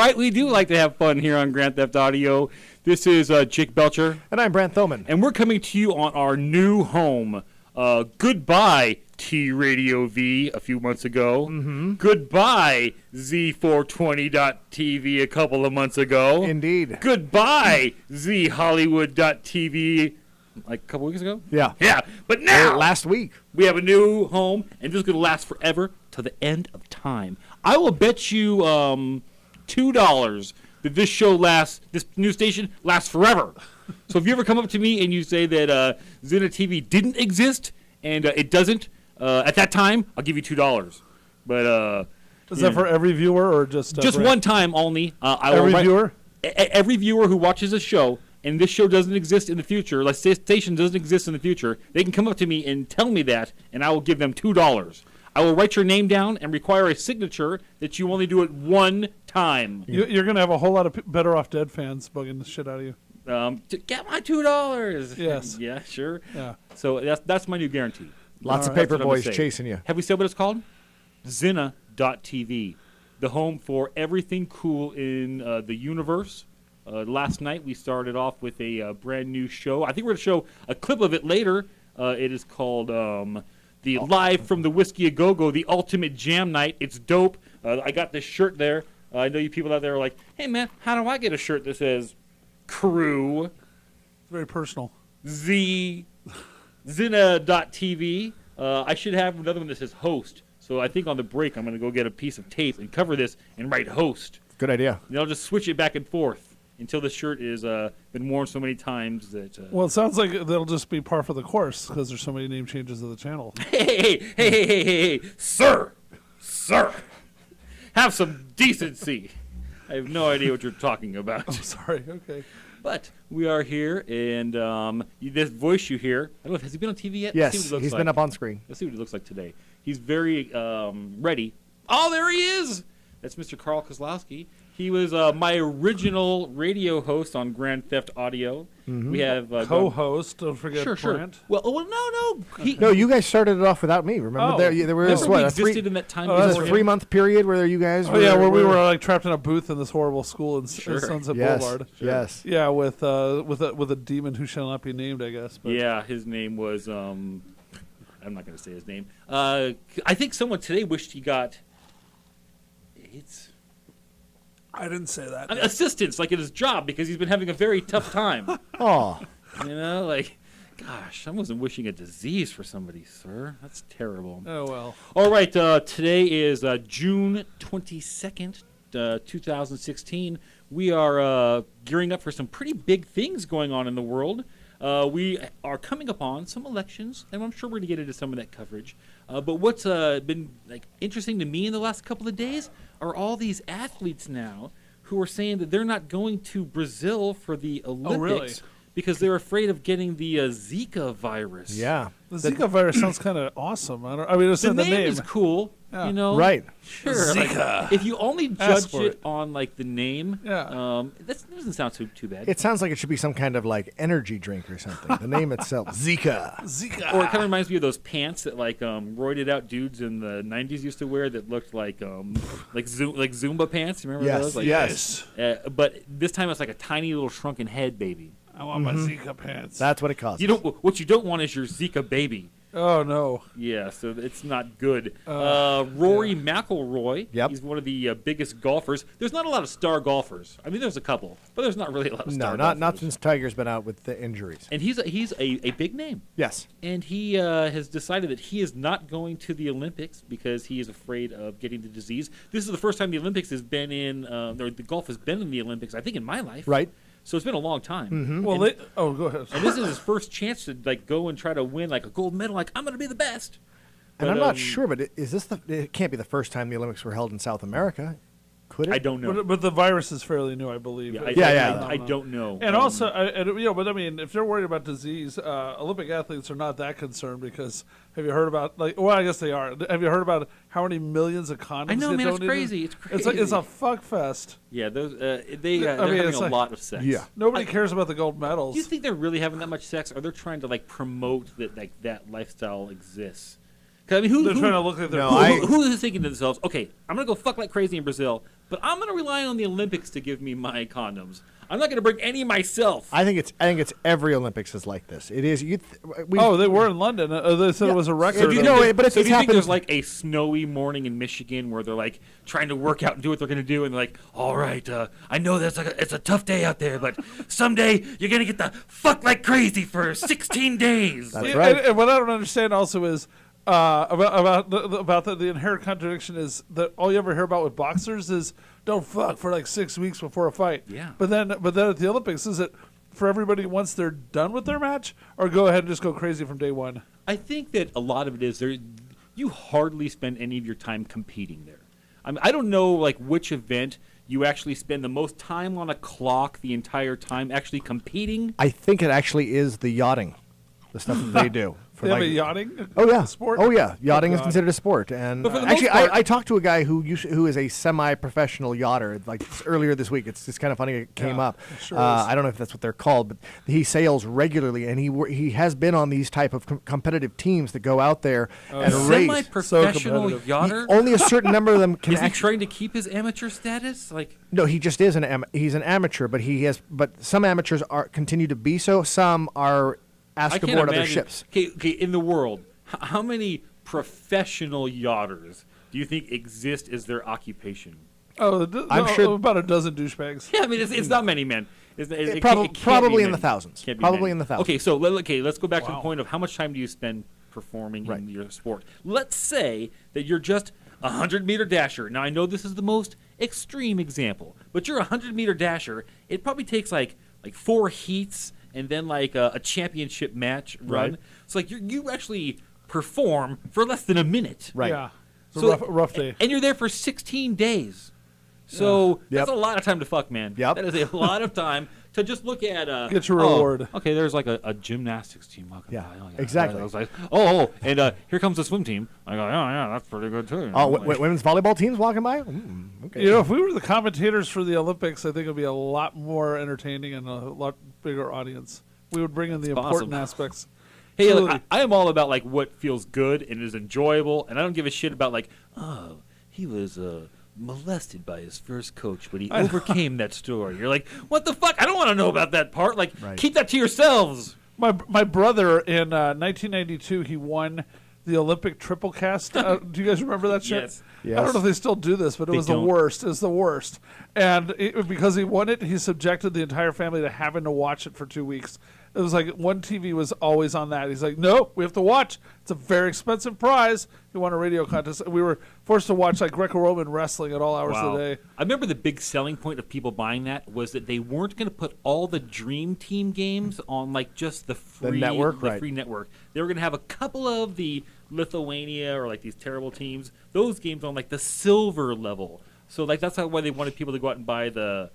right, we do like to have fun here on Grand Theft Audio. This is Jake Belcher. And I'm Brant Thoman. And we're coming to you on our new home. Goodbye, T-Radio V a few months ago. Mm-hmm. Goodbye, Z420.TV a couple of months ago. Indeed. Goodbye, ZHollywood.TV like a couple weeks ago. Yeah. Yeah, but now, last week, we have a new home, and this is going to last forever till the end of time. I will bet you $2 that this show lasts, this new station lasts forever. So if you ever come up to me and you say that Zena TV didn't exist, and it doesn't, at that time, I'll give you $2. But is that for every viewer or just one time only? Viewer? Every viewer who watches a show, and this show doesn't exist in the future, like station doesn't exist in the future, they can come up to me and tell me that, and I will give them $2. I will write your name down and require a signature that you only do it one time. You're going to have a whole lot of Better Off Dead fans bugging the shit out of you. To get my $2. Yes. Yeah, sure. Yeah. So that's my new guarantee. Lots of paper boys chasing you. Have we said what it's called? Zena.tv, the home for everything cool in the universe. Last night we started off with a brand new show. I think we're going to show a clip of it later. It is called the Live from the Whiskey A Go-Go, the Ultimate Jam Night. It's dope. I got this shirt there. I know you people out there are like, hey, man, how do I get a shirt that says Crew? It's very personal. Zena.tv. I should have another one that says Host. So I think on the break I'm going to go get a piece of tape and cover this and write Host. Good idea. And I'll just switch it back and forth until the shirt is been worn so many times that... well, it sounds like that'll just be par for the course because there's so many name changes of the channel. Hey, sir! Have some decency. I have no idea what you're talking about. Oh, sorry. Okay. But we are here, and this voice you hear, I don't know, has he been on TV yet? Yes, he's been up on screen. Let's see what he looks like today. He's very ready. Oh, there he is! That's Mr. Carl Kozlowski. He was my original radio host on Grand Theft Audio. Mm-hmm. We have co-host. Don't forget Sure. Brant. Well, no. No, you guys started it off without me. Remember, there was we existed in that time. It was a 3-month period where you guys. Where we were like trapped in a booth in this horrible school in Sunset yes, Boulevard. Sure. Yes. Yeah, with a demon who shall not be named, I guess. But. Yeah, his name was. I'm not going to say his name. I think someone today wished he got AIDS. I didn't say that. Assistance, like in his job, because he's been having a very tough time. Oh. Gosh, I wasn't wishing a disease for somebody, sir. That's terrible. Oh, well. All right, today is June 22nd, 2016. We are gearing up for some pretty big things going on in the world. We are coming upon some elections, and I'm sure we're going to get into some of that coverage. But what's been interesting to me in the last couple of days are all these athletes now who are saying that they're not going to Brazil for the Olympics. Oh, really? Because they're afraid of getting the Zika virus. Yeah. The Zika virus sounds kind of awesome. It's the the name is cool. Yeah. You know, right? Sure. Zika. If you only judge it on the name, yeah, that doesn't sound too bad. It sounds like it should be some kind of energy drink or something. The name itself, Zika. Or it kind of reminds me of those pants that roided out dudes in the '90s used to wear that looked like Zumba pants. You remember those? Yes. But this time it's like a tiny little shrunken head baby. I want my Zika pants. That's what it costs. What you don't want is your Zika baby. Oh, no. Yeah, so it's not good. Rory McIlroy, he's one of the biggest golfers. There's not a lot of star golfers. I mean, there's a couple, but there's not really a lot of star golfers. No, not since Tiger's been out with the injuries. And he's a big name. Yes. And he has decided that he is not going to the Olympics because he is afraid of getting the disease. This is the first time the Olympics has been in, or the golf has been in the Olympics, I think, in my life. Right. So it's been a long time. Mm-hmm. Well, go ahead. And this is his first chance to go and try to win a gold medal. I'm going to be the best. And I'm not sure, but is this it can't be the first time the Olympics were held in South America, could it? I don't know. But the virus is fairly new, I believe. I don't know. And also, but I mean, if they're worried about disease, Olympic athletes are not that concerned because have you heard about I guess they are. Have you heard about how many millions of condoms? I know, get man. donated? It's crazy. It's a fuck fest. Yeah, those they're having a lot of sex. Yeah, nobody cares about the gold medals. Do you think they're really having that much sex, or they're trying to promote that lifestyle exists? Because I mean, they're trying to look like who is thinking to themselves, okay, I'm gonna go fuck like crazy in Brazil, but I'm going to rely on the Olympics to give me my condoms. I'm not going to bring any myself. I think it's every Olympics is like this. It is. They were in London. They said it was a record. So do you it's think happened. there's like a snowy morning in Michigan where they're like trying to work out and do what they're going to do, and they're like, all right, I know that's it's a tough day out there, but someday you're going to get the fuck like crazy for 16 days. That's right. And what I don't understand also is about the inherent contradiction is that all you ever hear about with boxers is don't fuck for like 6 weeks before a fight. Yeah. But then at the Olympics, is it for everybody once they're done with their match, or go ahead and just go crazy from day one? I think that a lot of it is you hardly spend any of your time competing there. I don't know like which event you actually spend the most time on a clock the entire time actually competing. I think it actually is the yachting, the stuff that they do. They have a yachting sport? Oh yeah, yachting is God. considered a sport. And But for the actually, most part- I talked to a guy who is a semi-professional yachter. Like earlier this week, it's kind of funny it came up. it sure is. I don't know if that's what they're called, but he sails regularly, and he has been on these type of competitive teams that go out there and race. Semi-professional competitive. yachter? Only a certain number of them can Is he actually. trying to keep his amateur status? Like, No, he just is he's an amateur, but some amateurs continue to be so. Some are asked I to can't board imagine. other ships. Okay, in the world, how many professional yachters do you think exist as their occupation? I'm sure- about a dozen douchebags. Yeah, I mean, it's not many, man. It Probably can't be in the many. thousands. Can't be Probably many. in the thousands. Okay, so let's go back to the Wow. point of how much time do you spend performing Right. in your sport. Let's say that you're just a 100-meter dasher. Now, I know this is the most extreme example, but you're a 100-meter dasher. It probably takes like 4 heats and then like a championship match run. Right. So like you actually perform for less than a minute. Right. Yeah. It's So- a rough day. And you're there for 16 days. So that's Yep. a lot of time to fuck, man. Yep. That is a lot of time to just look at Get your reward. Okay, there's like a gymnastics team walking Yeah, by. Oh, exactly. I was like, and here comes the swim team. I go, oh yeah, that's pretty good too. Oh, Like, women's volleyball teams walking by. Okay. You know, if we were the commentators for the Olympics, I think it would be a lot more entertaining and a lot bigger audience. We would bring in the important possible. aspects. Hey, Truly. look, I am all about like what feels good and is enjoyable, and I don't give a shit about like, oh, he was molested by his first coach, but he overcame that story. You're like, what the fuck? I don't want to know about that part. Like, Right. keep that to yourselves. My brother in 1992, he won the Olympic triple cast. Do you guys remember that shit? Yes. Yes. I don't know if they still do this, but it They was don't. the worst. It was the worst. And because he won it, he subjected the entire family to having to watch it for 2 weeks. It was like one TV was always on that. He's like, no, we have to watch. It's a very expensive prize. He won a radio contest. And we were forced to watch like Greco-Roman wrestling at all hours of the day. I remember the big selling point of people buying that was that they weren't going to put all the Dream Team games on like just the free network, right. free network. They were going to have a couple of the Lithuania or like these terrible teams, those games on like the silver level. So like that's why they wanted people to go out and buy that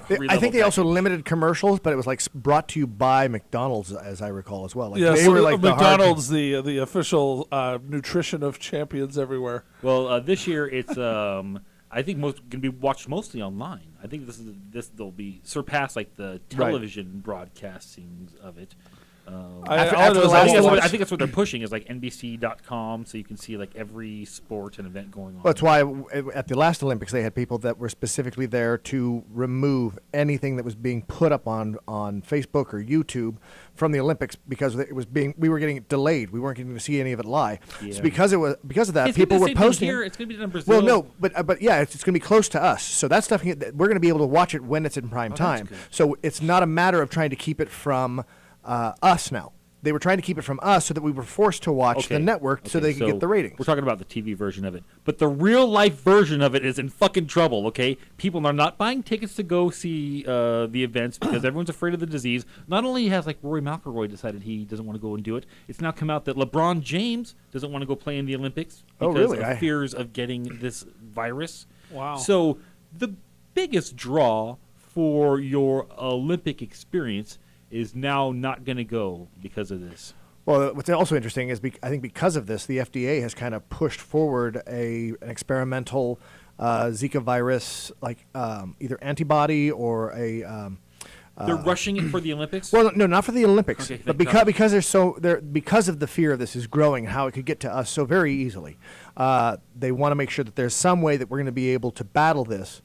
free I level think they also package. limited commercials, but it was like brought to you by McDonald's, as I recall as well. Like Yeah, they so were like the hard- McDonald's, the official nutrition of champions everywhere. Well, this year it's I think most going to be watched mostly online. I think they'll be surpass like the television broadcastings of it. After the last Olympics. I think that's what they're pushing is like NBC.com, so you can see like every sport and event going on. That's why at the last Olympics they had people that were specifically there to remove anything that was being put up on Facebook or YouTube from the Olympics because we were getting it delayed. We weren't getting to see any of it live. Yeah. So because of that, it's people gonna be were the same thing posting. here. It's going to be done in Brazil. Well, no, but yeah, it's going to be close to us. So that stuff we're going to be able to watch it when it's in prime time. good. So it's not a matter of trying to keep it from us now. They were trying to keep it from us so that we were forced to watch the network so they could get the ratings. We're talking about the TV version of it. But the real life version of it is in fucking trouble, okay? People are not buying tickets to go see the events because everyone's afraid of the disease. Not only has like Rory McIlroy decided he doesn't want to go and do it, it's now come out that LeBron James doesn't want to go play in the Olympics Oh, because really? of fears of getting this virus. Wow. So the biggest draw for your Olympic experience is now not going to go because of this. Well, what's also interesting is I think because of this, the FDA has kind of pushed forward an experimental Zika virus, like either antibody or They're rushing it for the Olympics. Well, no, not for the Olympics, Okay, but thank God. because of the fear of this is growing, how it could get to us so very easily. They want to make sure that there's some way that we're going to be able to battle this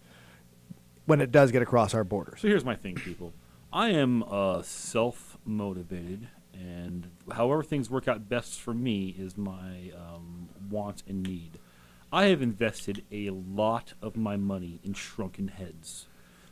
when it does get across our borders. So here's my thing, people. I am self-motivated, and however things work out best for me is my want and need. I have invested a lot of my money in shrunken heads.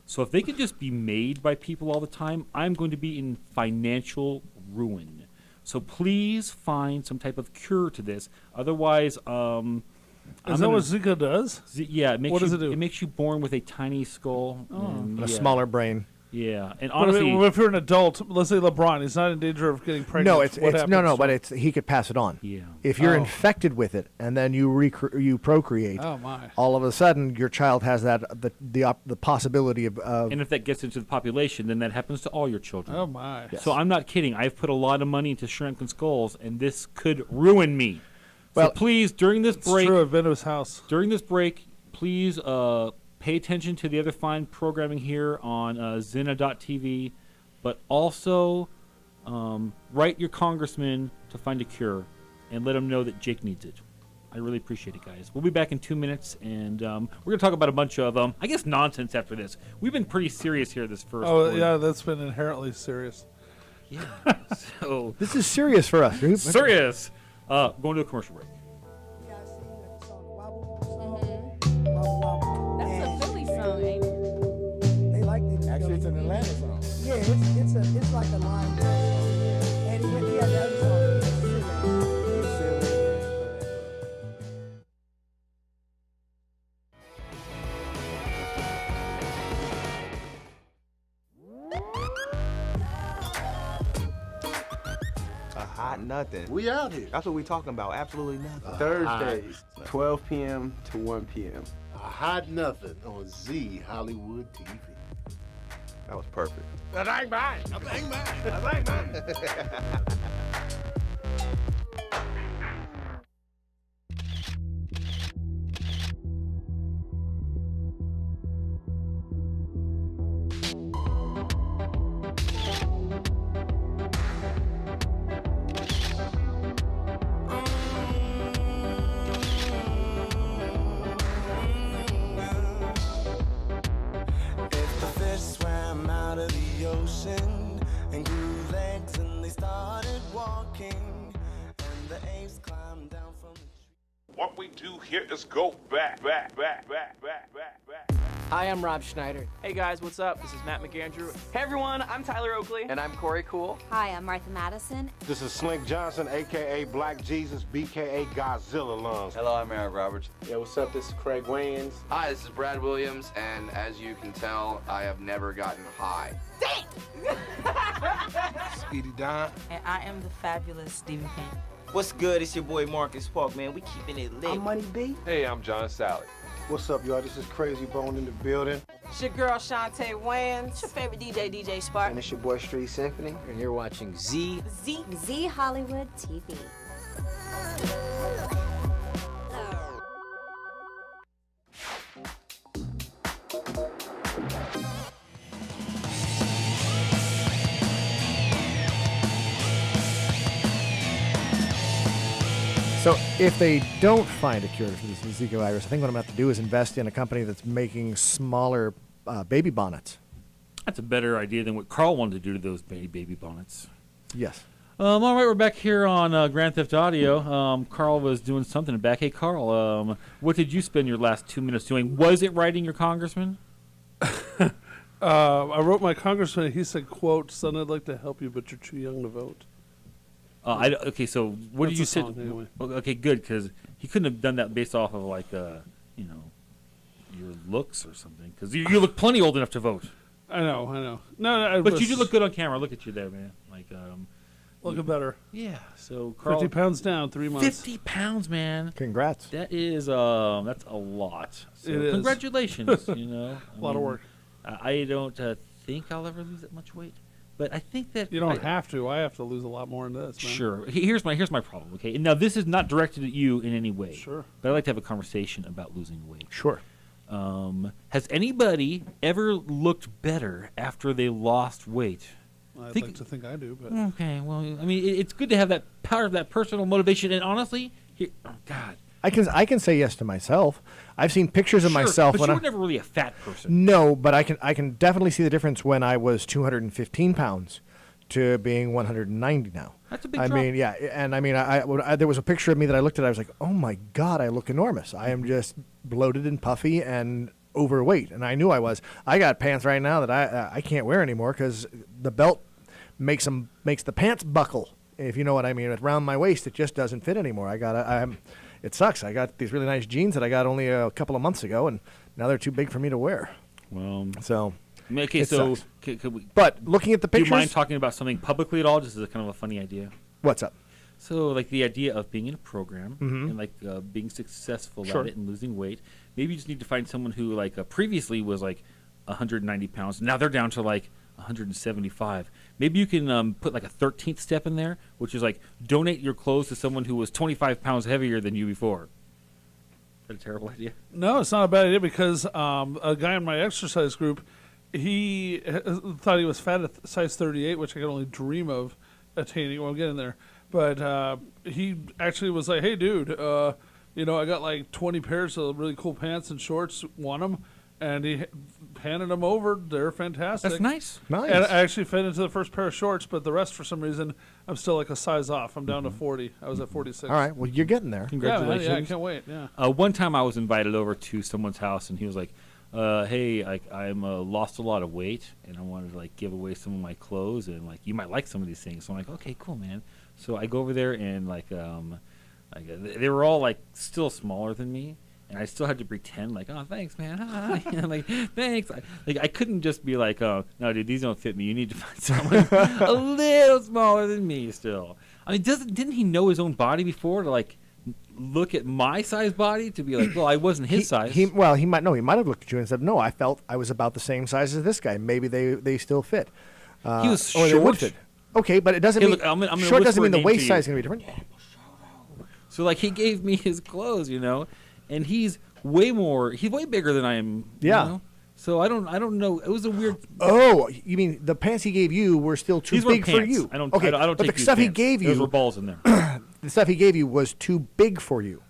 So if they could just be made by people all the time, I'm going to be in financial ruin. So please find some type of cure to this. Otherwise, Is that what Zika does? yeah, it makes What you, does it do? It makes you born with a tiny skull. and A yeah. smaller brain. Yeah, and But honestly, if you're an adult, let's say LeBron, he's not in danger of getting pregnant. No, What happens? but he could pass it on. Yeah. If you're Oh. infected with it and then you procreate, Oh my! all of a sudden your child has the possibility of and if that gets into the population, then that happens to all your children. Oh my! Yes. So I'm not kidding. I've put a lot of money into shrunken skulls, and this could ruin me. So Well, please, during this It's break, true. I've been to his house. please pay attention to the other fine programming here on Zena.tv, but also write your congressman to find a cure and let him know that Jake needs it. I really appreciate it, guys. We'll be back in 2 minutes, and we're going to talk about a bunch of, I guess, nonsense after this. We've been pretty serious here this first. Oh quarter. yeah, that's been inherently serious. Yeah. So this is serious for us. serious. Going to a commercial break. That's a Philly song, ain't it? They like it. Actually, it's an Atlanta song. Yeah, it's like a line dance song. And he had the other song. It's silly. A hot nothing. We out here. That's what we talking about. Absolutely nothing. Thursdays, 12 p.m. to 1 p.m. a hot nothing on Z Hollywood TV. That was perfect. That ain't mine. That ain't mine. That ain't mine. If the fish swam out of the ocean and grew legs and they started walking, and the apes climbed down from the tree. What we do here is go back. Hi, I'm Rob Schneider. Hey guys, what's up? This is Matt McAndrew. Hey everyone, I'm Tyler Oakley. And I'm Corey Cool. Hi, I'm Martha Madison. This is Slink Johnson, a.k.a. Black Jesus, b.k.a. Godzilla Lungs. Hello, I'm Eric Roberts. Yo, what's up? This is Craig Wayans. Hi, this is Brad Williams, and as you can tell, I have never gotten high. Speedy Don. And I am the fabulous Stephen King. What's good? It's your boy Marcus Park, man. We keeping it lit. I'm Money B. Hey, I'm John Sally. What's up, y'all? This is Crazy Bone in the building. It's your girl Shantae Wayans. It's your favorite DJ Spark. And it's your boy Street Symphony. And you're watching Z. Z Hollywood TV. So if they don't find a cure for this Zika virus, I think what I'm going to have to do is invest in a company that's making smaller baby bonnets. That's a better idea than what Carl wanted to do to those baby bonnets. Yes. All right, we're back here on Grand Theft Audio. Carl was doing something back. Hey, Carl, what did you spend your last 2 minutes doing? Was it writing your congressman? I wrote my congressman. He said, "Quote, son, I'd like to help you, but you're too young to vote." Okay, so what That's did you a say? song, anyway. Okay, good, because he couldn't have done that based off of your looks or something. Because you look plenty old enough to vote. I know. No, But you do look good on camera. Look at you there, man. looking better. Yeah. So Carl, 50 pounds down, 3 months. 50 pounds, man. Congrats. That is that's a lot. So It is. Congratulations. A A lot of work. I don't think I'll ever lose that much weight, but I think that You don't have to. I have to lose a lot more in this, man. Sure. Here's my problem. Okay. And now this is not directed at you in any way. Sure. But I'd like to have a conversation about losing weight. Sure. Has anybody ever looked better after they lost weight? I'd like to think I do, but Okay, well, I mean, it's good to have that power of that personal motivation. And honestly, oh God, I can say yes to myself. I've seen pictures of Sure, myself but when you I were never really a fat person. No, but I can definitely see the difference when I was 215 pounds to being 190 now. That's a big I drop. mean, yeah, and I mean, I there was a picture of me that I looked at. I was like, oh my God, I look enormous. I am just bloated and puffy and overweight, and I knew I was. I got pants right now that I can't wear anymore because the belt makes the pants buckle. If you know what I mean, around my waist, it just doesn't fit anymore. It sucks. I got these really nice jeans that I got only a couple of months ago, and now they're too big for me to wear. Well, So, okay, it so sucks. could we? But looking at the Do you pictures, mind talking about something publicly at all? Just as a kind of a funny idea. what's up? So, like the idea of being in a program Mhm. and like being successful Sure. at it and losing weight. Maybe you just need to find someone who like previously was like 190 pounds. Now they're down to like 175. Maybe you can put like a 13th step in there, which is like donate your clothes to someone who was 25 pounds heavier than you before. Is that a terrible idea? no, it's not a bad idea because a guy in my exercise group, he thought he was fat at size 38, which I could only dream of attaining. Well, I'm getting there. But he actually was like, hey, dude, I got like 20 pairs of really cool pants and shorts, want them? And he handed them over. They're fantastic. That's nice. Nice. And I actually fit into the first pair of shorts, but the rest, for some reason, I'm still like a size off. I'm down to 40. I was at 46. All right. Well, you're getting there. Congratulations. Yeah, I can't wait. Yeah. One time I was invited over to someone's house, and he was like, hey, I'm lost a lot of weight, and I wanted to like give away some of my clothes, and like you might like some of these things. So I'm like, okay, cool, man. So I go over there, and like they were all like still smaller than me, and I still had to pretend like, oh, thanks, man. Hi. And I'm like, thanks. I couldn't just be like, oh, no, dude, these don't fit me. You need to find someone a little smaller than me still. I mean, didn't he know his own body before to like look at my size body to be like, well, I wasn't his size. He might have looked at you and said, no, I felt I was about the same size as this guy. Maybe they still fit. He was or they would short. fit. Okay, but it doesn't Hey, mean look, I'm gonna short doesn't whisper a mean the name waist to you. size is going to be different. So like he gave me his clothes, and he's way bigger than I am. Yeah. You know? So I don't know. It was a weird. Oh, you mean the pants he gave you were still too These weren't big for pants. you? I don't. Okay, I don't but take the these stuff he pants. gave Those you, were balls in there. the stuff he gave you was too big for you,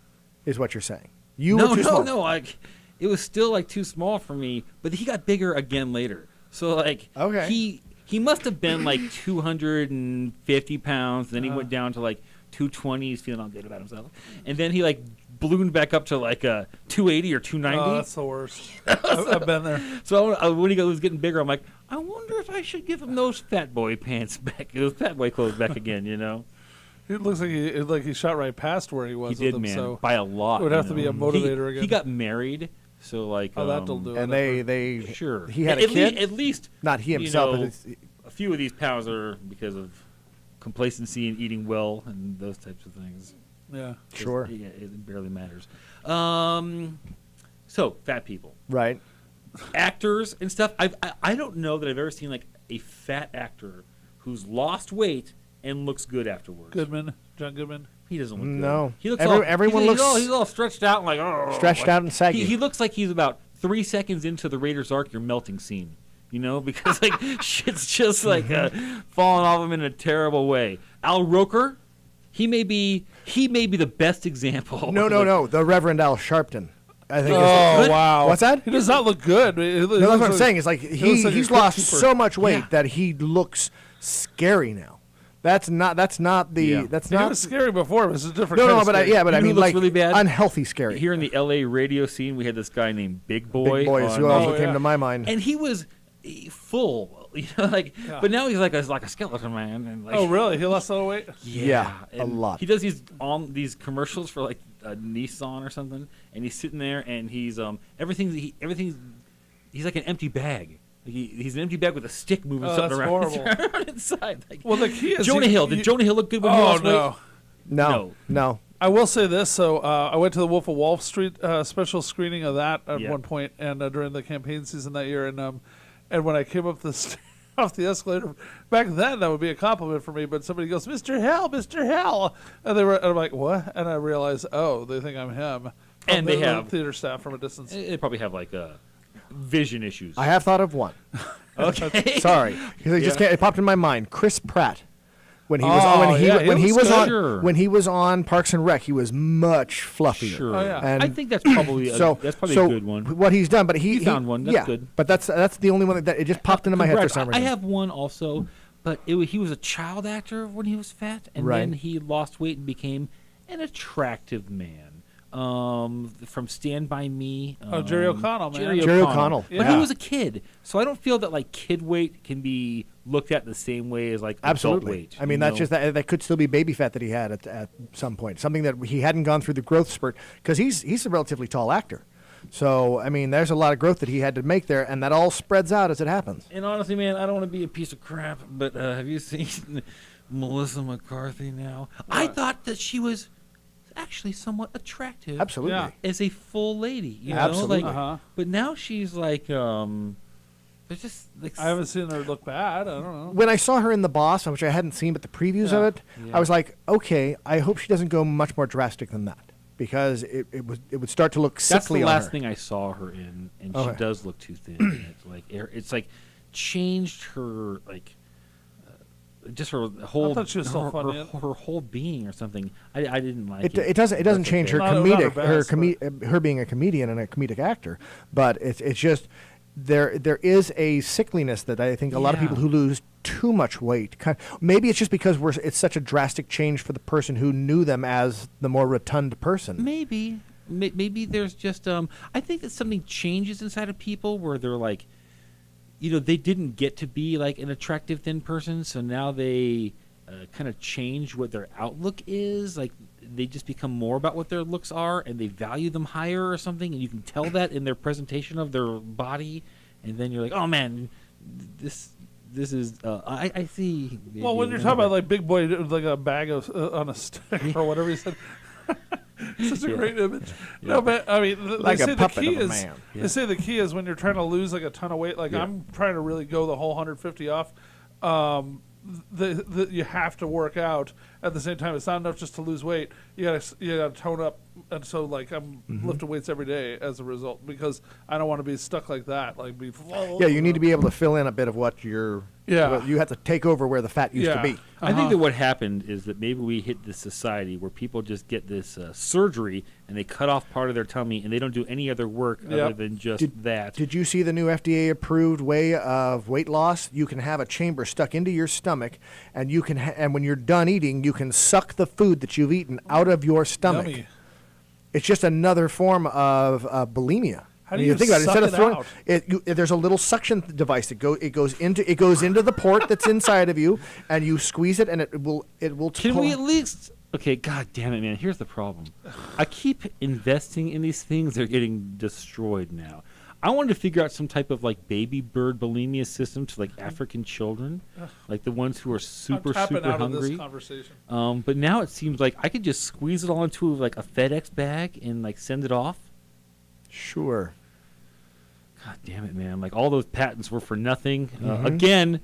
is what you're saying. You no, were too small. no. Like it was still like too small for me. But he got bigger again later. So like Okay. he must have been like 250 pounds. Then he went down to like 220. He's feeling all good about himself. And then he like ballooned back up to like 280 or 290. Oh, that's the worst. I've been there. So when he was getting bigger, I'm like, I wonder if I should give him those fat boy pants back, those fat boy clothes back again, It looks like he shot right past where he was. He did, with them, man, so by a lot. It would have to be a motivator again. He got married, so like. That'll do it. And they sure. He had a kid. At least not he himself. But a few of these pounds are because of complacency and eating well and those types of things. Yeah. Sure. Yeah, it barely matters. So fat people, right? Actors and stuff. I don't know that I've ever seen like a fat actor who's lost weight and looks good afterwards. John Goodman. He doesn't look good. No. He looks Everyone looks he's all stretched out and like stretched out and saggy. He looks like he's about 3 seconds into the Raiders Ark, your melting scene. Because like shit's just like falling off him in a terrible way. Al Roker, he may be the best example. No. The Reverend Al Sharpton. I think. Oh wow! What's that? He does not look good. No, that's what I'm saying. It's like he's lost so much weight that he looks scary now. That's not the. Yeah. That's He not was scary before. But it's a different. No, kind no, of but scary. I mean, looks like really bad? unhealthy scary. Here in the LA radio scene, we had this guy named Big Boy. Big Boy is who also came to my mind. And he was full, but now he's like a skeleton man. And like, Oh really? He lost a lot of weight. Yeah, a and lot. He does these commercials for like a Nissan or something, and he's sitting there and he's everything's he's like an empty bag. Like he's an empty bag with a stick moving something that's around, horrible. around inside. Like, Well, the key is Jonah Hill. Did Jonah Hill look good when he lost weight? No. I will say this. So I went to the Wolf of Wall Street special screening of that at one point, and during the campaign season that year, and when I came up off the escalator, back then that would be a compliment for me. But somebody goes, "Mr. Hell, Mr. Hell," and I'm like, "What?" And I realized, oh, they think I'm him. And they the have theater staff from a distance. They probably have like vision issues. I have thought of one. Okay. Sorry, because it popped in my mind. Chris Pratt. When he was was on Parks and Rec, he was much fluffier. Sure. Oh, yeah. And I think that's probably a good one. What he's done, but he found one. That's good. But that's the only one that it just popped into my head for some reason. I have one also, but he was a child actor when he was fat, and Right. then he lost weight and became an attractive man. From Stand By Me. Jerry O'Connell, man. Jerry O'Connell. But he was a kid, so I don't feel that like kid weight can be looked at the same way as like adult weight. I mean, that's just that could still be baby fat that he had at some point. Something that he hadn't gone through the growth spurt because he's a relatively tall actor. So I mean, there's a lot of growth that he had to make there, and that all spreads out as it happens. And honestly, man, I don't want to be a piece of crap, but have you seen Melissa McCarthy now? I thought that she was actually somewhat attractive. Absolutely. Yeah. As a full lady, you know? Absolutely. Like, but now she's like, there's just like I haven't seen her look bad. I don't know. When I saw her in The Boss, which I hadn't seen, but the previews of it, I was like, okay, I hope she doesn't go much more drastic than that because it would start to look sickly That's the on last her. thing I saw her in, and Okay. she does look too thin. And it's like changed her like. Just her whole, I thought she was still funny. her whole being or something. I didn't like it. It doesn't change her Not comedic her best, her being a comedian and a comedic actor, but it's just there is a sickliness that I think a lot of people who lose too much weight. Maybe it's just because it's such a drastic change for the person who knew them as the more rotund person. Maybe there's just I think that something changes inside of people where they're like, you know, they didn't get to be like an attractive thin person, so now they kind of change what their outlook is. Like they just become more about what their looks are, and they value them higher or something. And you can tell that in their presentation of their body. And then you're like, oh man, this is I see. Well, when you're talking about like big boy, like a bag of on a stick or whatever you said. Such a great image. Yeah. No, but I mean, like they say a puppet the key of a is. man. They say the key is when you're trying to lose like a ton of weight. Like I'm trying to really go the whole 150 off. You have to work out at the same time. It's not enough just to lose weight. You gotta tone up, and so like I'm lifting weights every day as a result because I don't want to be stuck like that. Like be. Yeah, you need to be able to fill in a bit of what you're. Yeah. You have to take over where the fat used to be. I think that what happened is that maybe we hit this society where people just get this surgery and they cut off part of their tummy and they don't do any other work other than just that. Did you see the new FDA-approved way of weight loss? You can have a chamber stuck into your stomach, and you can, and when you're done eating, you can suck the food that you've eaten out of your stomach. Yummy. It's just another form of bulimia. How do you think about it? suck Instead of throwing out? there's a little suction device that goes into the port that's inside of you, and you squeeze it, and it will. Can we at least? Okay, God damn it, man. Here's the problem. I keep investing in these things. They're getting destroyed now. I wanted to figure out some type of like baby bird bulimia system to like African children, like the ones who are super out hungry. Of this conversation. But now it seems like I could just squeeze it all into like a FedEx bag and like send it off. Sure. God damn it, man. Like all those patents were for nothing. Again,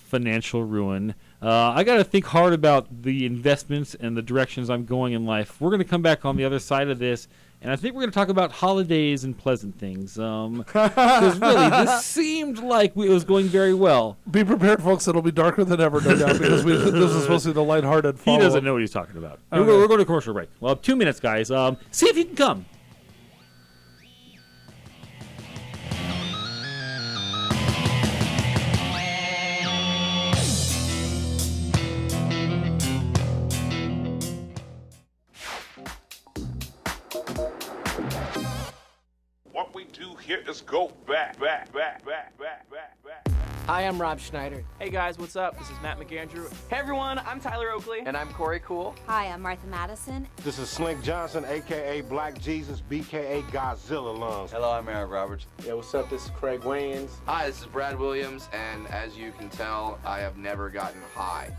financial ruin. I got to think hard about the investments and the directions I'm going in life. We're going to come back on the other side of this, and I think we're going to talk about holidays and pleasant things. Because really, this seemed like it was going very well. Be prepared, folks. It'll be darker than ever, no doubt, because this is supposed to be the lighthearted follow-up. He doesn't know what he's talking about. Okay. We're going to commercial break. Well, 2 minutes, guys. See if you can come. What we do here is go back. Hi, I'm Rob Schneider. Hey guys, what's up? This is Matt McAndrew. Hey everyone, I'm Tyler Oakley. And I'm Corey Cool. Hi, I'm Martha Madison. This is Slink Johnson, a.k.a. Black Jesus, b.k.a. Godzilla lungs. Hello, I'm Eric Roberts. Yeah, what's up? This is Craig Wayans. Hi, this is Brad Williams, and as you can tell, I have never gotten high.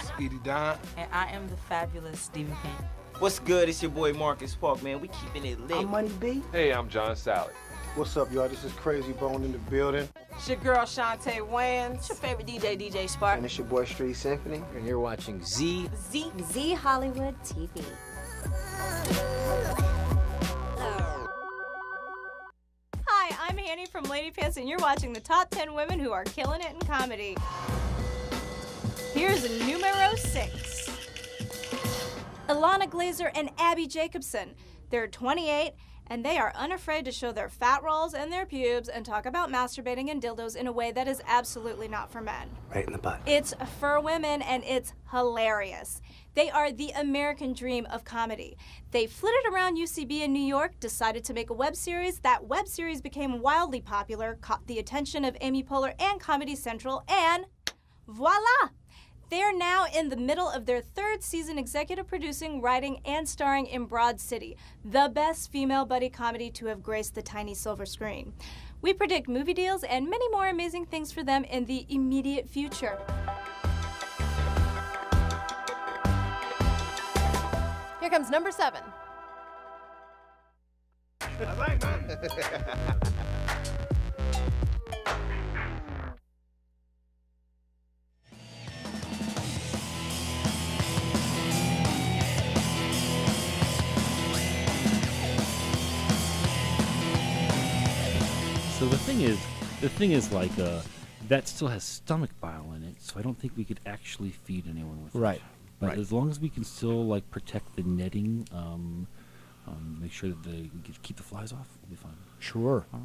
Speedy Don. And I am the fabulous Stephen King. What's good? It's your boy Marcus Park, man. We keeping it lit. I'm Money B. Hey, I'm John Sally. What's up, y'all? This is Crazy Bone in the building. It's your girl Shantae Wayans. It's your favorite DJ Spark. And it's your boy Street Symphony. And you're watching Z Z Hollywood TV. Hi, I'm Annie from Lady Pants, and you're watching the top 10 women who are killing it in comedy. Here's numero 6. Ilana Glazer and Abby Jacobson. They're 28, and they are unafraid to show their fat rolls and their pubes and talk about masturbating and dildos in a way that is absolutely not for men. Right in the butt. It's for women, and it's hilarious. They are the American dream of comedy. They flitted around UCB in New York, decided to make a web series. That web series became wildly popular, caught the attention of Amy Poehler and Comedy Central, and voila! They're now in the middle of their 3rd season executive producing, writing, and starring in Broad City, the best female buddy comedy to have graced the tiny silver screen. We predict movie deals and many more amazing things for them in the immediate future. Here comes number 7. So the thing is like that still has stomach bile in it, so I don't think we could actually feed anyone with Right. it. But Right. as long as we can still like protect the netting, make sure that we can keep the flies off, we'll be fine. Sure. All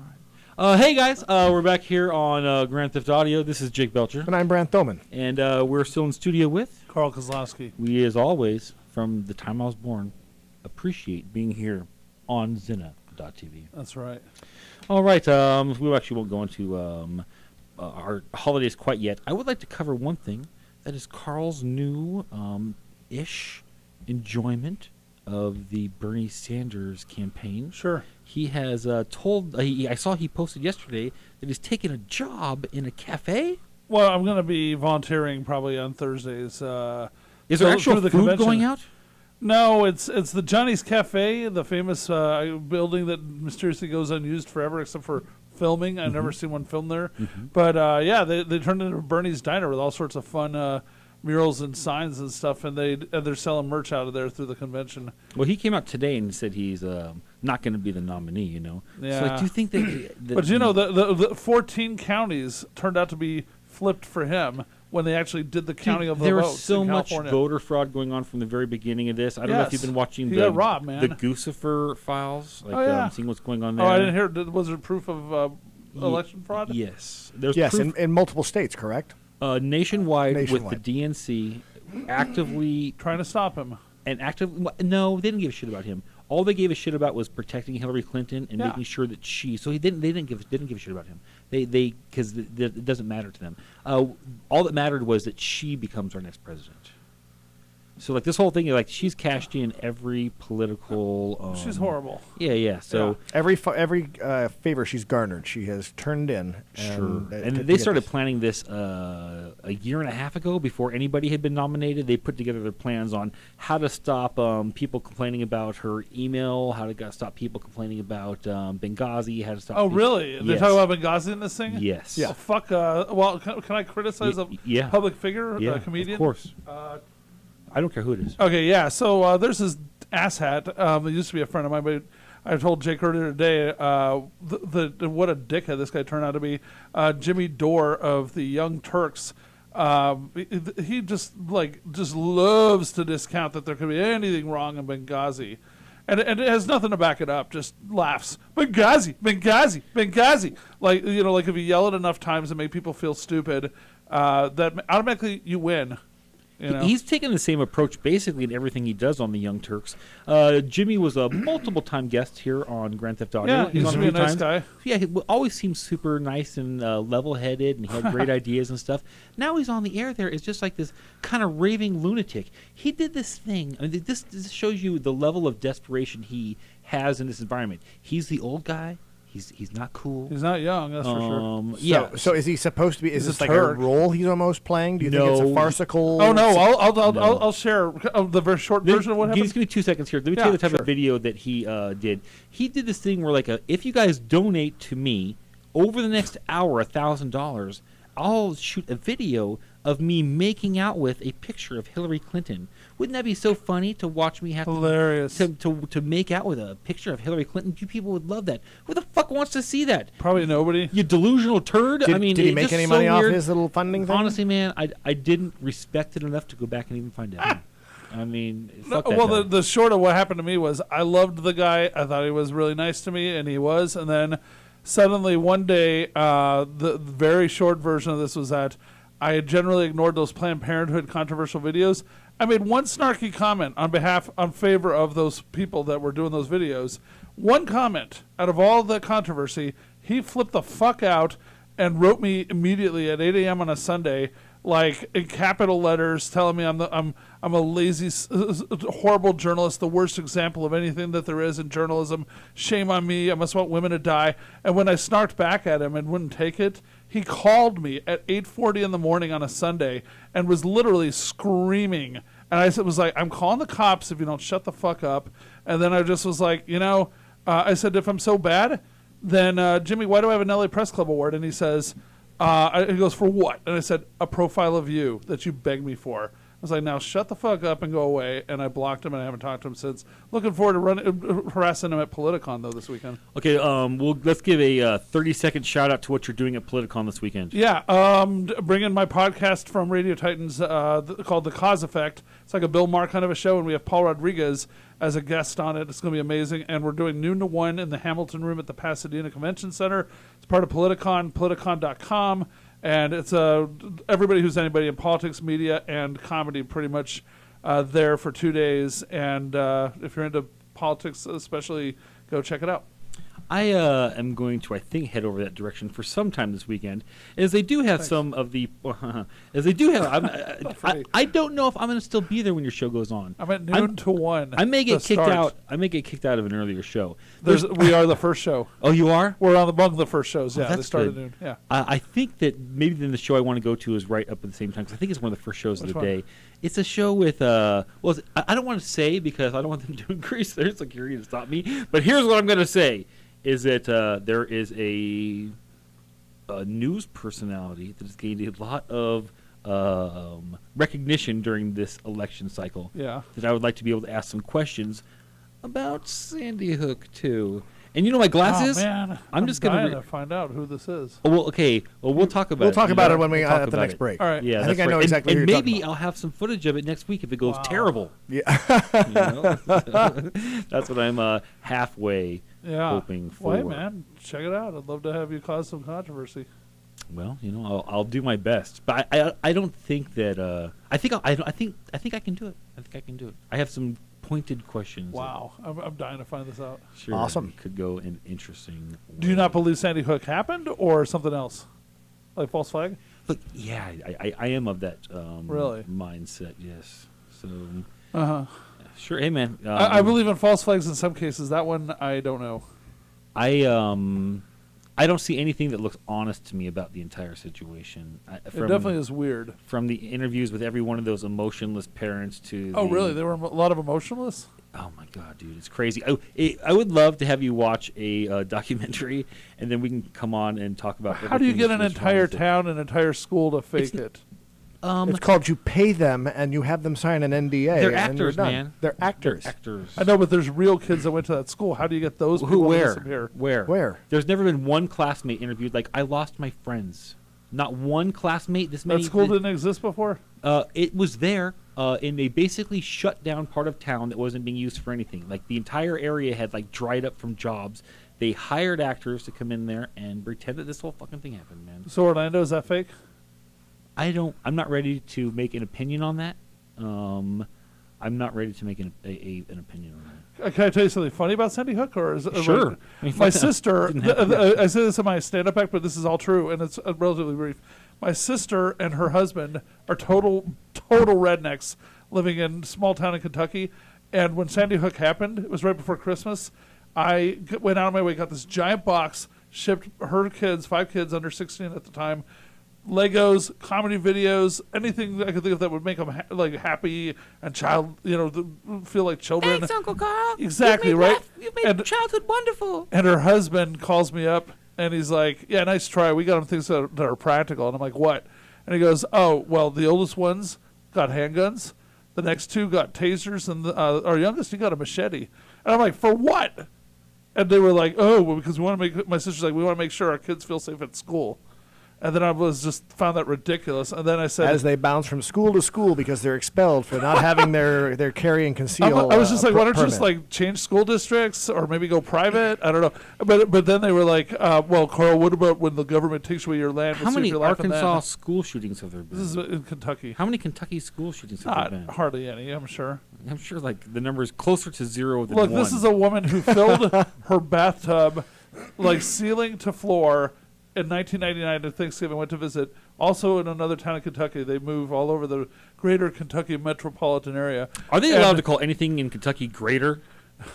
right. Hey guys, we're back here on Grand Theft Audio. This is Jake Belcher. And I'm Brant Thoman. And we're still in studio with Carl Kozlowski. We, as always, from the time I was born, appreciate being here on Zinna.tv. That's right. All right. We actually won't go into our holidays quite yet. I would like to cover one thing. That is Carl's new ish enjoyment of the Bernie Sanders campaign. Sure. He has told. I saw he posted yesterday that he's taken a job in a cafe. Well, I'm going to be volunteering probably on Thursdays. Is there actual through the food convention. going out? No, it's the Johnny's Cafe, the famous building that mysteriously goes unused forever except for filming. I've never seen one filmed there. But yeah, they turned it into Bernie's Diner with all sorts of fun murals and signs and stuff, and they're selling merch out of there through the convention. Well, he came out today and said he's not going to be the nominee. You know. Yeah. So, like, do you think that But you know, the 14 counties turned out to be flipped for him when they actually did the counting of the there votes. was so in much California. voter fraud going on from the very beginning of this. I don't know if you've been watching He the got robbed, man. the Guccifer files, like yeah. seeing what's going on there. Oh, I didn't hear. Was there proof of election fraud? Yes, there's Yes, proof, in multiple states, correct? nationwide with Nationwide. the DNC actively trying to stop him. And no, they didn't give a shit about him. All they gave a shit about was protecting Hillary Clinton and making sure that she. So they didn't give a shit about him. They because it doesn't matter to them. All that mattered was that she becomes our next president. So like this whole thing, like she's cashed in every political. She's horrible. Yeah. So every favor she's garnered, she has turned in. Sure. And And they started planning this a year and a half ago before anybody had been nominated. They put together their plans on how to stop people complaining about her email, how to stop people complaining about Benghazi, how to stop. Oh, really? They're Yes. talking about Benghazi in this thing? Yes. Yeah. Fuck. Well, can I criticize a public figure, Yeah, a comedian? of course. I don't care who it is. Okay, yeah. So there's this asshat. That used to be a friend of mine, but I told Jake earlier today what a dickhead this guy turned out to be. Jimmy Dore of the Young Turks. He just loves to discount that there could be anything wrong in Benghazi. And it has nothing to back it up, just laughs. Benghazi, Benghazi, Benghazi. Like if you yell it enough times and make people feel stupid, that automatically you win. You know? He's taken the same approach basically in everything he does on the Young Turks. Jimmy was a multiple-time guest here on Grand Theft Audio. Yeah, he's on a few nice times. guy. Yeah, he always seems super nice and level-headed, and he had great ideas and stuff. Now he's on the air there. It's just like this kind of raving lunatic. He did this thing. I mean, this shows you the level of desperation he has in this environment. He's the old guy. He's not cool. He's not young, that's for sure. Yeah. So is he supposed to be? Is He's this a like Turk. a role he's almost playing? Do you think it's a farcical? Oh no! No. I'll share the very short version of what happened. Just give me 2 seconds here. Let me tell you the type of video that he did. He did this thing where, like, if you guys donate to me over the next hour $1,000, I'll shoot a video of me making out with a picture of Hillary Clinton. Wouldn't that be so funny to watch me have to make out with a picture of Hillary Clinton? You people would love that. Who the fuck wants to see that? Probably nobody. You delusional turd. Did, I mean, did he make any money off his little funding thing? Honestly, man, I didn't respect it enough to go back and even find out. I mean, fuck that well, guy. the short of what happened to me was I loved the guy. I thought he was really nice to me, and he was. And then suddenly one day, the very short version of this was that I had generally ignored those Planned Parenthood controversial videos. I made one snarky comment on favor of those people that were doing those videos. One comment out of all the controversy, he flipped the fuck out and wrote me immediately at 8 a.m. on a Sunday, like in capital letters, telling me I'm a lazy, horrible journalist, the worst example of anything that there is in journalism. Shame on me. I must want women to die. And when I snarked back at him and wouldn't take it, he called me at 8:40 in the morning on a Sunday and was literally screaming. And I was like, I'm calling the cops if you don't shut the fuck up. And then I just was like, I said, if I'm so bad, then Jimmy, why do I have an LA Press Club award? And he says, he goes, for what? And I said, a profile of you that you begged me for. I was like, now shut the fuck up and go away. And I blocked him, and I haven't talked to him since. Looking forward to harassing him at Politicon, though, this weekend. Okay, let's give a 30-second shout-out to what you're doing at Politicon this weekend. Yeah, bringing my podcast from Radio Titans called The Cause Effect. It's like a Bill Maher kind of a show, and we have Paul Rodriguez as a guest on it. It's going to be amazing. And we're doing noon to 1 in the Hamilton Room at the Pasadena Convention Center. It's part of Politicon, politicon.com. And it's everybody who's anybody in politics, media, and comedy pretty much there for 2 days. And if you're into politics especially, go check it out. I am going to, I think, head over that direction for some time this weekend, as they do have some of the, as they do have. I don't know if I'm going to still be there when your show goes on. I'm at noon to 1. I may get kicked out. I may get kicked out of an earlier show. We are the first show. Oh, you are? We're among the first shows. Yeah, they started good. Noon. Yeah. I think that maybe then the show I want to go to is right up at the same time, because I think it's one of the first shows of the day. It's a show with I don't want to say because I don't want them to increase their security to stop me. But here's what I'm going to say. Is that there is a news personality that has gained a lot of recognition during this election cycle. Yeah. That I would like to be able to ask some questions about Sandy Hook too. And my glasses. Oh man, I'm just going to find out who this is. Oh, well, okay. Well, we'll talk about it. We'll talk about it when we at the next break. All right. Yeah, I think I know exactly. And who you're maybe I'll have some footage of it next week if it goes terrible. Yeah. That's what I'm halfway hoping for. Well, hey, man, check it out. I'd love to have you cause some controversy. Well, I'll do my best, but I don't think that I think I can do it. I think I can do it. I have some pointed questions. Wow, I'm dying to find this out. Sure, awesome. Could go in interesting. Do you not believe Sandy Hook happened, or something else, like false flag? Look, yeah, I am of that really mindset. Yes. So. Sure. Hey, man. I believe in false flags in some cases. That one I don't know. I don't see anything that looks honest to me about the entire situation. It definitely is weird. From the interviews with every one of those emotionless parents to really? There were a lot of emotionless? Oh, my God, dude. It's crazy. I would love to have you watch a documentary, and then we can come on and talk about how do you get an entire town, an entire school to fake it? It's called you pay them and you have them sign an NDA. They're actors, man. They're actors. I know, but there's real kids that went to that school. How do you get those people to disappear? Where? There's never been one classmate interviewed. Like, I lost my friends. Not one classmate. That school didn't exist before? It was there, and they basically shut down part of town that wasn't being used for anything. Like, the entire area had, dried up from jobs. They hired actors to come in there and pretend that this whole fucking thing happened, man. So Orlando, is that fake? I'm not ready to make an opinion on that. I'm not ready to make an opinion on that. Can I tell you something funny about Sandy Hook? Or is sure. My sister, I say this in my stand-up act, but this is all true, and it's relatively brief. My sister and her husband are total rednecks living in small town in Kentucky. And when Sandy Hook happened, it was right before Christmas. I went out of my way, got this giant box, shipped her kids, 5 kids under 16 at the time, Legos, comedy videos, anything that I could think of that would make them happy and feel like children. Thanks, Uncle Carl. Exactly, right? You made childhood wonderful. And her husband calls me up And he's like, yeah, nice try. We got him things that are practical. And I'm like, what? And he goes, oh, well, the oldest ones got handguns. The next two got tasers. And our youngest, he got a machete. And I'm like, for what? And they were like, oh, well, because we want to make, my sister's like, we want to make sure our kids feel safe at school. And then I was just found that ridiculous. And then I said, as they bounce from school to school because they're expelled for not having their carry and conceal. I was just like, why don't you permit. just like change school districts or maybe go private? I don't know. But then they were like, well, Carl, what about when the government takes away your land? How many Arkansas school shootings have there been? This is in Kentucky. How many Kentucky school shootings have there been? Hardly any, I'm sure. I'm sure like the number is closer to 0 than 1. Look, this is a woman who filled her bathtub like ceiling to floor in 1999 at Thanksgiving, went to visit. Also in another town in Kentucky. They move all over the greater Kentucky metropolitan area. Are they allowed to call anything in Kentucky greater?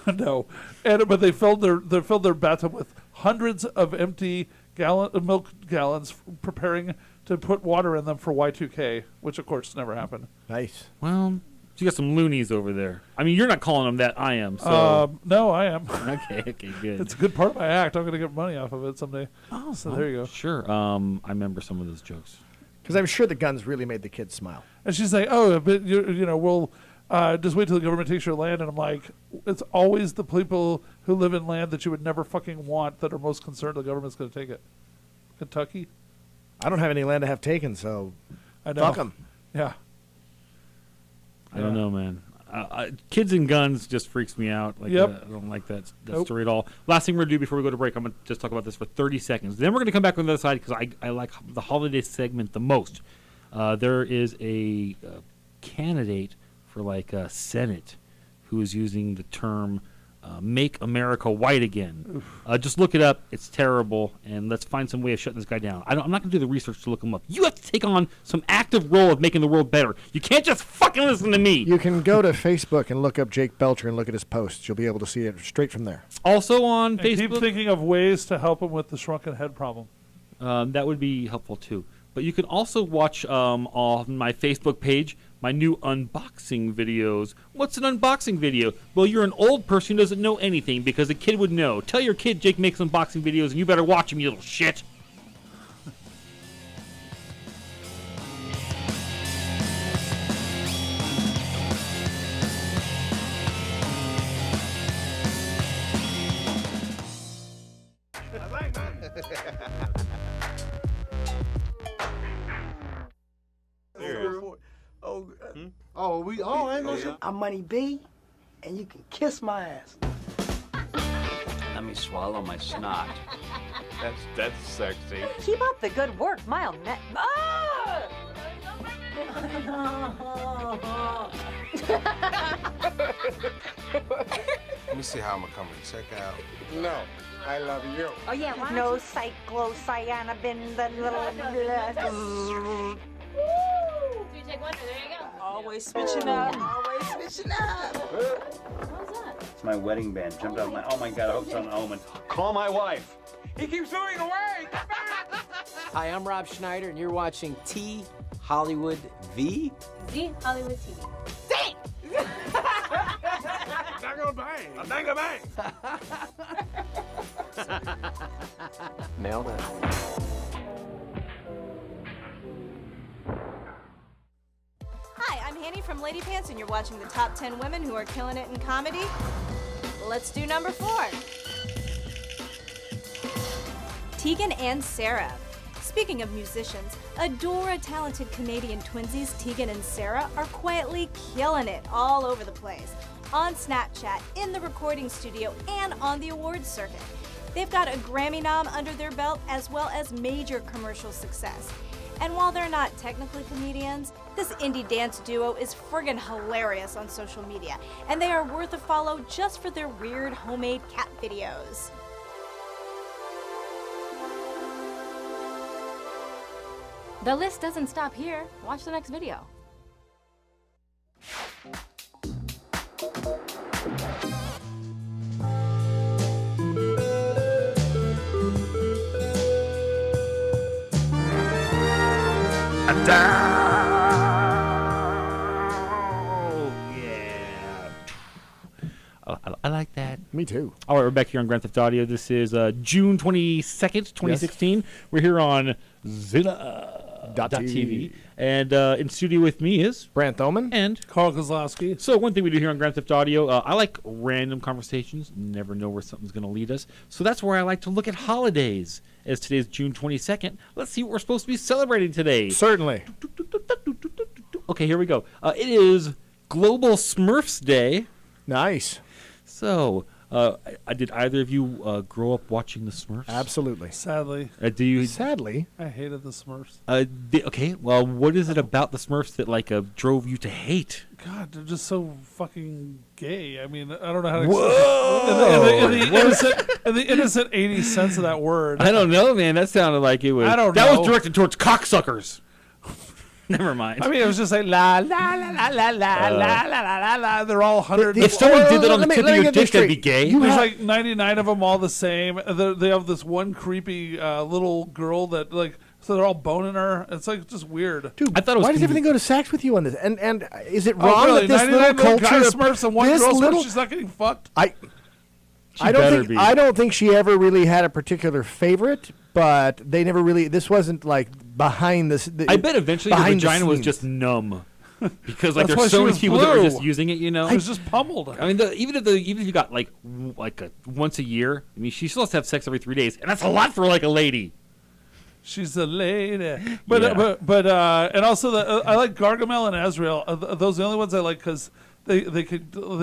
No. But they filled their bathtub with hundreds of empty milk gallons preparing to put water in them for Y2K, which of course never happened. Nice. Well, you got some loonies over there. I mean, you're not calling them that. I am. So. No, I am. Okay, good. It's a good part of my act. I'm going to get money off of it someday. Oh, so there you go. Sure. I remember some of those jokes. Because I'm sure the guns really made the kids smile. And she's like, oh, but we'll just wait till the government takes your land. And I'm like, it's always the people who live in land that you would never fucking want that are most concerned the government's going to take it. Kentucky? I don't have any land to have taken, so I know. fuck them. Yeah. I don't know, man. Kids and guns just freaks me out. Like, Yep. I don't like that story at all. Last thing we're going to do before we go to break, I'm going to just talk about this for 30 seconds. Then we're going to come back on the other side because I like the holiday segment the most. There is a candidate for like Senate who is using the term "Make America White Again." Just look it up. It's terrible, and let's find some way of shutting this guy down. I'm not going to do the research to look him up. You have to take on some active role of making the world better. You can't just fucking listen to me. You can go to Facebook and look up Jake Belcher and look at his posts. You'll be able to see it straight from there. Also on And Facebook. keep thinking of ways to help him with the shrunken head problem. That would be helpful too. But you can also watch on my Facebook page my new unboxing videos. What's an unboxing video? Well, you're an old person who doesn't know anything because a kid would know. Tell your kid Jake makes unboxing videos and you better watch him, you little shit. I'm Money B, and you can kiss my ass. Let me swallow my snot. That's sexy. Keep up the good work, Mile Net. Ah! Let me see how I'm gonna come and check out. No, I love you. Oh yeah, why no cyclocyanabin, the little. You take one, there you go. Always switching up. Always switching up. It's my wedding band. Jumped out of my. Oh my God! I hope it's not an omen. Call my wife. He keeps moving away. Hi, I'm Rob Schneider, and you're watching T Hollywood V. Z Hollywood TV. Bang, bang. Nailed it. Hi, I'm Hanny from Lady Pants, and you're watching the top 10 women who are killing it in comedy. Let's do number 4. Tegan and Sarah. Speaking of musicians, adore talented Canadian twinsies Tegan and Sarah are quietly killing it all over the place. On Snapchat, in the recording studio, and on the awards circuit. They've got a Grammy nom under their belt as well as major commercial success. And while they're not technically comedians, this indie dance duo is friggin' hilarious on social media, and they are worth a follow just for their weird homemade cat videos. The list doesn't stop here. Watch the next video. Oh, yeah. I like that. Me too. All right, we're back here on Grand Theft Audio. This is June 22nd, 2016. We're here on Zilla.tv. And in studio with me is Brant Thoman and Carl Kozlowski. So one thing we do here on Grand Theft Audio, I like random conversations. Never know where something's going to lead us. So that's where I like to look at holidays. As today is June 22nd, let's see what we're supposed to be celebrating today. Certainly. Okay, here we go. It is Global Smurfs Day. Nice. So, did either of you grow up watching the Smurfs? Absolutely. Sadly. Do you? Sadly. I hated the Smurfs. Okay, well, what is it about the Smurfs that drove you to hate? God, they're just so fucking gay. I mean, I don't know how to Whoa! In the innocent 80s sense of that word. I don't know, man. That sounded like it was. I don't that know. was directed towards cocksuckers. Never mind. I mean, it was just like la la la la la la la la la la. They're all 100. If someone did that on the tip of your dick, that'd be gay. There's like 99 of them all the same. They have this one creepy little girl that so they're all boning her. It's like just weird. Dude, I thought it was why does everything go to sex with you on this? And is it wrong really? that this little culture guy Smurfs and one this girl little, Smurfs, she's not getting fucked? I don't think she ever really had a particular favorite, but they never really. This wasn't like behind this. I bet eventually the vagina was just numb. Because there's so many people that were just using it, It was just pummeled. I mean, even if you got once a year, I mean, she still has to have sex every 3 days, and that's a lot for a lady. She's a lady, but and also I like Gargamel and Azrael. Those are the only ones I like because they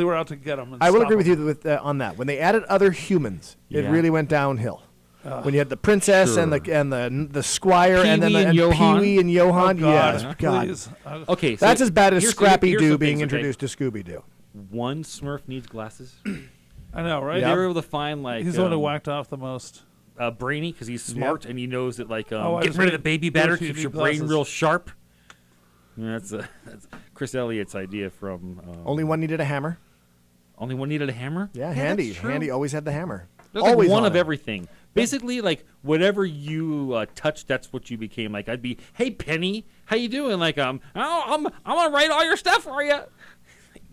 were out to get them. I will agree with you on that. When they added other humans, it really went downhill. When you had the princess and the squire and then Pee-wee and Johann, God, God. please. Okay, that's as bad as Scrappy Doo being things, introduced to Scooby Doo. One Smurf needs glasses. I know, right? They were able to find he's the one who whacked off the most. Brainy, because he's smart and he knows that getting just rid of the baby batter those keeps you your need brain glasses. real sharp. Yeah, that's Chris Elliott's idea from. Only one needed a hammer. Only one needed a hammer. Yeah, Handy. Handy always had the hammer. There's always one on of it. everything. Basically, whatever you touch, that's what you became. I'd be, hey Penny, how you doing? I'm gonna write all your stuff for you.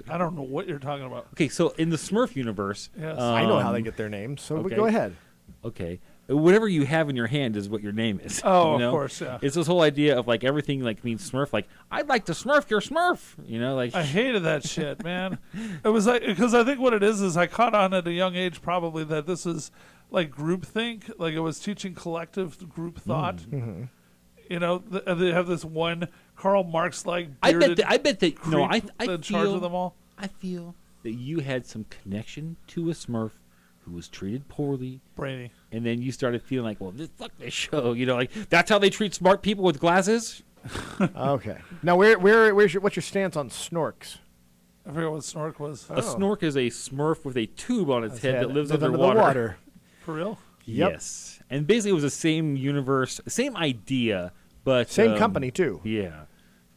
I don't know what you're talking about. Okay, so in the Smurf universe, yes. I know how they get their names. So go ahead. Okay. Whatever you have in your hand is what your name is. Oh, you know? Of course, yeah. It's this whole idea of everything means Smurf. I'd like to Smurf your Smurf. I hated that shit, man. It was because I think what it is I caught on at a young age probably that this is groupthink. It was teaching collective group thought. Mm-hmm. They have this one Karl Marx bearded I bet that I in charge of them all. I feel that you had some connection to a Smurf who was treated poorly. Brainy. And then you started feeling fuck this show. That's how they treat smart people with glasses. Okay. Now, what's your stance on snorks? I forget what snork was. A snork is a Smurf with a tube on its head that lives under the underwater. water. For real? Yep. Yes. And basically it was the same universe, same idea, but same company too. Yeah.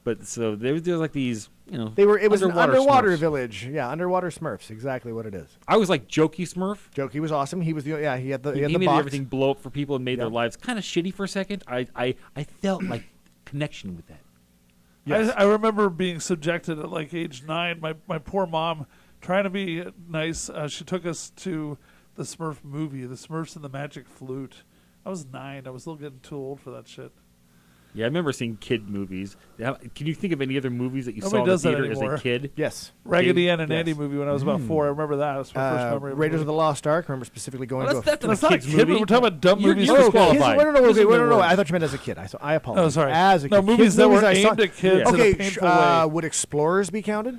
But so there was these, It was an underwater Smurfs. village. Yeah, underwater Smurfs. Exactly what it is. I was like Jokey Smurf. Jokey was awesome. He was he had the He made box. everything blow up for people and made their lives kind of shitty for a second. I felt like connection with that. Yes. I remember being subjected at age 9. My poor mom, trying to be nice, she took us to the Smurf movie, The Smurfs and the Magic Flute. I was 9. I was still getting too old for that shit. Yeah, I remember seeing kid movies. Can you think of any other movies that you Nobody saw in the does that theater as anymore. a kid? Yes. Raggedy Ann and Andy movie when I was about 4. I remember that. That's my first memory. Raiders of the Lost Ark. I remember specifically going to that's That's not not a a kid's kid movie. We're talking about dumb movies. You're disqualified. No. I thought you meant as a kid. I apologize. Oh, sorry. As a kid. No, movies that were I saw- aimed at kids in a Okay, painful way. would Explorers be counted?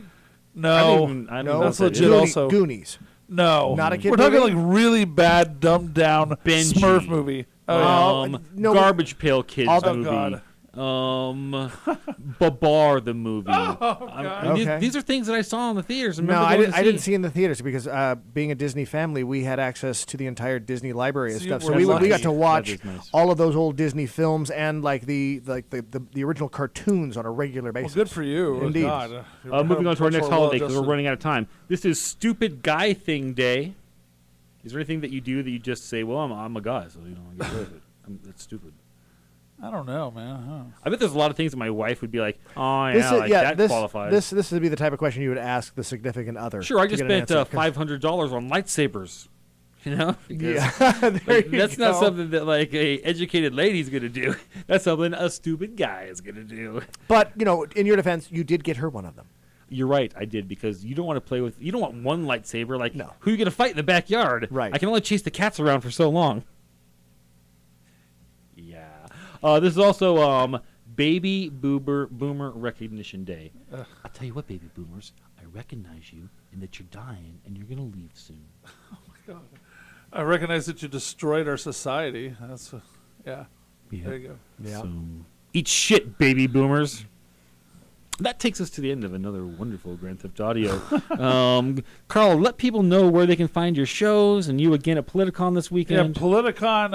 No, I don't No, know that's what that legit. is. Also, Goonies. no, Not a kid We're talking movie? really bad, dumbed down Benji. Smurf movie. Oh, yeah. no, Garbage Pail Kids all the- movie. God. Babar the movie. God. These are things that I saw in the theaters. No, I didn't see in the theaters because being a Disney family, we had access to the entire Disney library and So you stuff. So were we lucky. got to watch That is nice. all of those old Disney films and the original cartoons on a regular Well, basis. good for you. Indeed. God. Moving on to our next holiday because we're running. running out of time. This is Stupid Guy Thing Day. Is there anything that you do that you just say, well, I'm a guy, so I get rid of it. That's stupid. I don't know, man. I bet there's a lot of things that my wife would be like, oh, yeah, that qualifies. This would be the type of question you would ask the significant other. Sure, I to just get an spent answer, 'cause- $500 on lightsabers. You know? Because, there you that's not go. something that, like, a educated lady's going to do. That's something a stupid guy is going to do. But, in your defense, you did get her one of them. You're right, I did, because you don't want to play with... You don't want one lightsaber. Like, No. who are you going to fight in the backyard? Right. I can only chase the cats around for so long. Yeah. This is also Baby Boomer Recognition Day. I'll tell you what, baby boomers. I recognize you and that you're dying and you're going to leave soon. Oh, my God. I recognize that you destroyed our society. That's, yeah. There you go. Yeah. So, eat shit, baby boomers. That takes us to the end of another wonderful Grand Theft Audio. Carl, let people know where they can find your shows and you again at Politicon this Yeah, weekend. Politicon,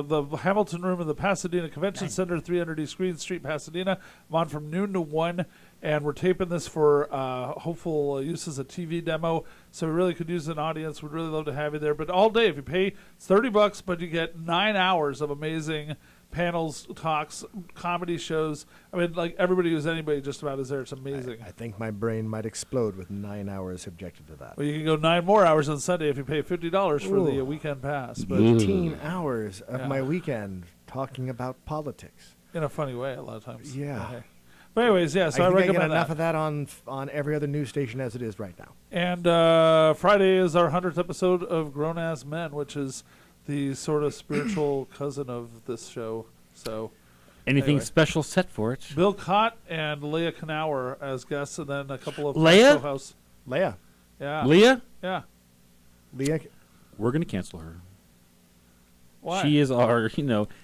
the Hamilton Room of the Pasadena Convention Center, 300 East Green Street, Pasadena. I'm on from noon to 1, and we're taping this for hopeful use as a TV demo. So we really could use an audience. We'd really love to have you there. But all day, if you pay, it's $30, but you get 9 hours of amazing panels, talks, comedy shows. I mean, like everybody who's anybody just about is there. It's amazing. I think my brain might explode with 9 hours subjected to that. Well, you can go 9 more hours on Sunday if you pay $50 for the weekend pass. But 18 hours of my weekend talking about politics. In a funny way, a lot of times. Yeah. Okay. But anyways, yeah, so I think recommend I get enough that. of that on every other news station as it is right now. And Friday is our 100th episode of Grown Ass Men, which is the sort of spiritual cousin of this show. So, Anything anyway. special set for it? Bill Cott and Leah Knauer as guests, and then a couple of Leah? co-hosts. Leah. Yeah. Leah? Yeah. Leah. We're going to cancel her. Why? She is our,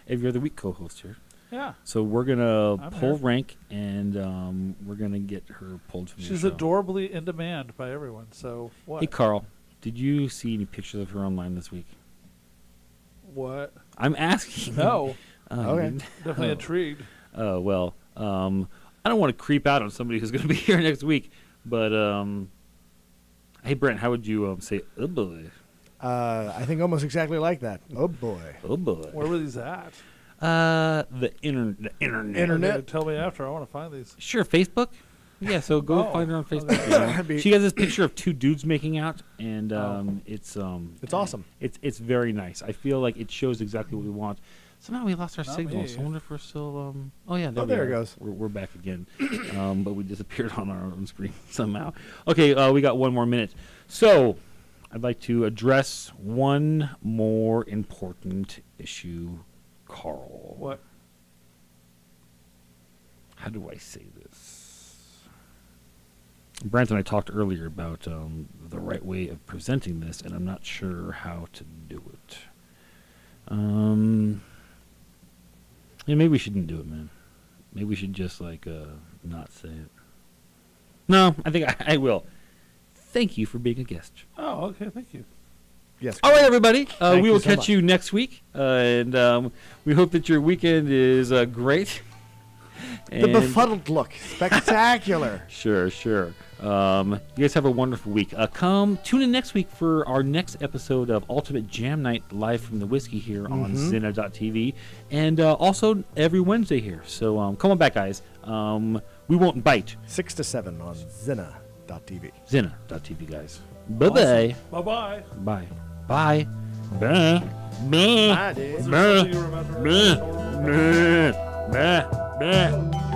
every other week co-host here. Yeah. So we're going to I'm pull here. rank, and we're going to get her pulled from She's the show. adorably in demand by everyone. So what? Hey, Carl, did you see any pictures of her online this week? What? I'm asking. No. Okay. Definitely intrigued. Well, I don't want to creep out on somebody who's going to be here next week, but hey, Brent, how would you say, oh boy? I think almost exactly like that. Oh boy. Oh boy. Where were these at? The internet. Okay, tell me after. I want to find these. Sure, Facebook. Yeah, so go find her on Facebook. She has this picture of two dudes making out, and it's awesome. It's very nice. I feel like it shows exactly what we want. Somehow we lost our Not signal. me. So I wonder if we're still. Oh yeah, there we it are. goes. We're back again, but we disappeared on our own screen somehow. Okay, we got 1 more minute. So I'd like to address one more important issue, Carl. What? How do I say this? Brent and I talked earlier about the right way of presenting this, and I'm not sure how to do it. Yeah, maybe we shouldn't do it, man. Maybe we should just not say it. No, I think I will. Thank you for being a guest. Oh, okay. Thank you. Yes. All right, everybody. Thank We you will so catch much. you next week, and we hope that your weekend is great. The befuddled look. Spectacular. Sure. You guys have a wonderful week. Tune in next week for our next episode of Ultimate Jam Night live from the Whiskey here on Zena.tv, and also every Wednesday here. So come on back, guys. We won't bite. 6 to 7 on Zena.tv. Zena.tv, guys. Bye-bye. Bye-bye. Bye. Bye. Bye. Bye, dude. Was there something you remember? Bye. Bye.